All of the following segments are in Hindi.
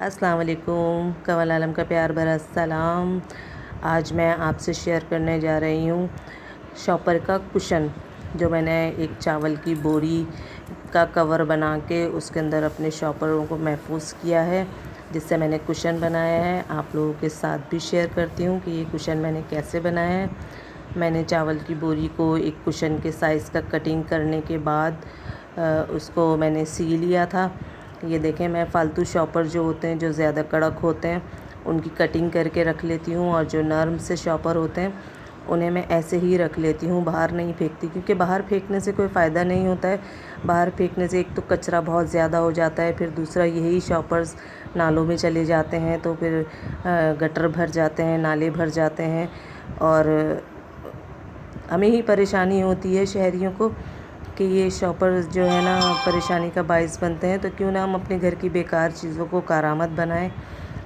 अस्सलाम वालेकुम, कमल आलम का प्यार भरा सलाम। आज मैं आपसे शेयर करने जा रही हूँ शॉपर का कुशन, जो मैंने एक चावल की बोरी का कवर बना के उसके अंदर अपने शॉपरों को महफूज किया है, जिससे मैंने कुशन बनाया है। आप लोगों के साथ भी शेयर करती हूँ कि ये कुशन मैंने कैसे बनाया है। मैंने चावल की बोरी को एक कुशन के साइज़ का कटिंग करने के बाद उसको मैंने सी लिया था। ये देखें, मैं फ़ालतू शॉपर जो होते हैं, जो ज़्यादा कड़क होते हैं, उनकी कटिंग करके रख लेती हूँ, और जो नरम से शॉपर होते हैं उन्हें मैं ऐसे ही रख लेती हूँ, बाहर नहीं फेंकती, क्योंकि बाहर फेंकने से कोई फ़ायदा नहीं होता है। बाहर फेंकने से एक तो कचरा बहुत ज़्यादा हो जाता है, फिर दूसरा यही शॉपर्स नालों में चले जाते हैं, तो फिर गटर भर जाते हैं, नाले भर जाते हैं, और हमें ही परेशानी होती है शहरियों को कि ये शॉपर जो है ना परेशानी का बाइस बनते हैं। तो क्यों ना हम अपने घर की बेकार चीज़ों को कारामद बनाएं,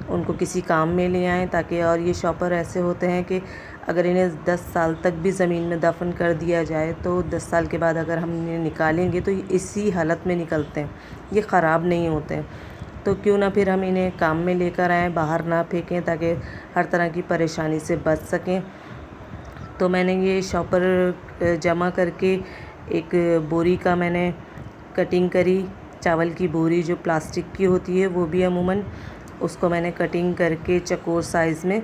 उनको किसी काम में ले आएँ, ताकि और ये शॉपर ऐसे होते हैं कि अगर इन्हें 10 साल तक भी ज़मीन में दफन कर दिया जाए, तो 10 साल के बाद अगर हम इन्हें निकालेंगे तो ये इसी हालत में निकलते हैं, ये ख़राब नहीं होते हैं। तो क्यों ना फिर हम इन्हें काम में लेकर आएँ, बाहर ना फेंकें, ताकि हर तरह की परेशानी से बच सकें। तो मैंने ये शॉपर जमा करके एक बोरी का मैंने कटिंग करी। चावल की बोरी जो प्लास्टिक की होती है, वो भी अमूमन, उसको मैंने कटिंग करके चौकोर साइज़ में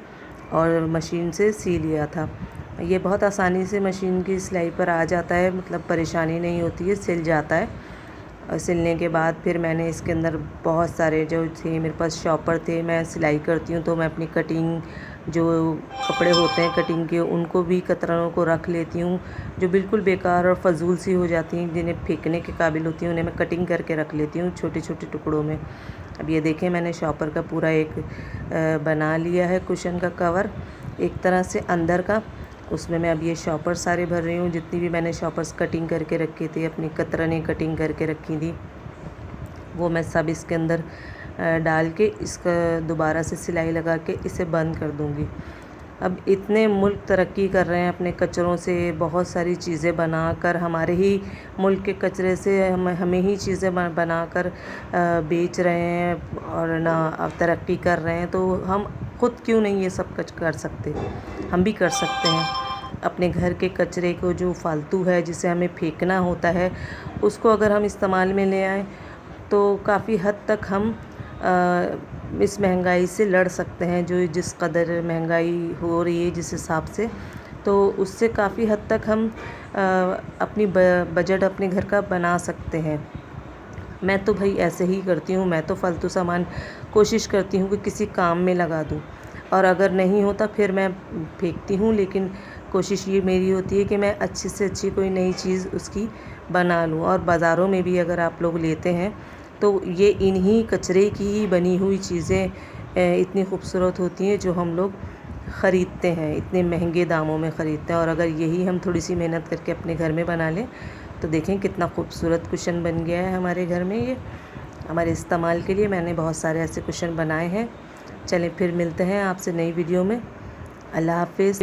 और मशीन से सी लिया था। ये बहुत आसानी से मशीन की सिलाई पर आ जाता है, मतलब परेशानी नहीं होती है, सिल जाता है। और सिलने के बाद फिर मैंने इसके अंदर बहुत सारे जो थे, मेरे पास शॉपर थे, मैं सिलाई करती हूँ तो मैं अपनी कटिंग जो कपड़े होते हैं कटिंग के, उनको भी कतरनों को रख लेती हूँ, जो बिल्कुल बेकार और फ़जूल सी हो जाती हैं, जिन्हें फेंकने के काबिल होती हैं, उन्हें मैं कटिंग करके रख लेती हूँ छोटे छोटे टुकड़ों में। अब ये देखें, मैंने शॉपर का पूरा एक बना लिया है कुशन का कवर, एक तरह से अंदर का। उसमें मैं अब ये शॉपर सारे भर रही हूँ, जितनी भी मैंने शॉपर्स कटिंग करके रखे थे, अपनी कतरनें कटिंग करके रखी थी, वो मैं सब इसके अंदर डाल के इसका दोबारा से सिलाई लगा के इसे बंद कर दूँगी। अब इतने मुल्क तरक्की कर रहे हैं अपने कचरों से, बहुत सारी चीज़ें बनाकर, हमारे ही मुल्क के कचरे से हमें ही चीज़ें बनाकर बेच रहे हैं और ना अब तरक्की कर रहे हैं। तो हम खुद क्यों नहीं ये सब कुछ कर सकते? हम भी कर सकते हैं। अपने घर के कचरे को, जो फालतू है जिसे हमें फेंकना होता है, उसको अगर हम इस्तेमाल में ले आएँ तो काफ़ी हद तक हम इस महंगाई से लड़ सकते हैं, जो जिस कदर महंगाई हो रही है जिस हिसाब से, तो उससे काफ़ी हद तक हम अपनी बजट अपने घर का बना सकते हैं। मैं तो भाई ऐसे ही करती हूँ, मैं तो फालतू सामान कोशिश करती हूँ कि किसी काम में लगा दूँ, और अगर नहीं होता फिर मैं फेंकती हूँ। लेकिन कोशिश ये मेरी होती है कि मैं अच्छी से अच्छी कोई नई चीज़ उसकी बना लूँ। और बाज़ारों में भी अगर आप लोग लेते हैं तो ये इन्हीं कचरे की ही बनी हुई चीज़ें इतनी खूबसूरत होती हैं, जो हम लोग ख़रीदते हैं, इतने महंगे दामों में ख़रीदते हैं। और अगर यही हम थोड़ी सी मेहनत करके अपने घर में बना लें, तो देखें कितना खूबसूरत कुशन बन गया है हमारे घर में। ये हमारे इस्तेमाल के लिए मैंने बहुत सारे ऐसे कुशन बनाए हैं। चलें फिर मिलते हैं आपसे नई वीडियो में। अल्लाह हाफ़िज़।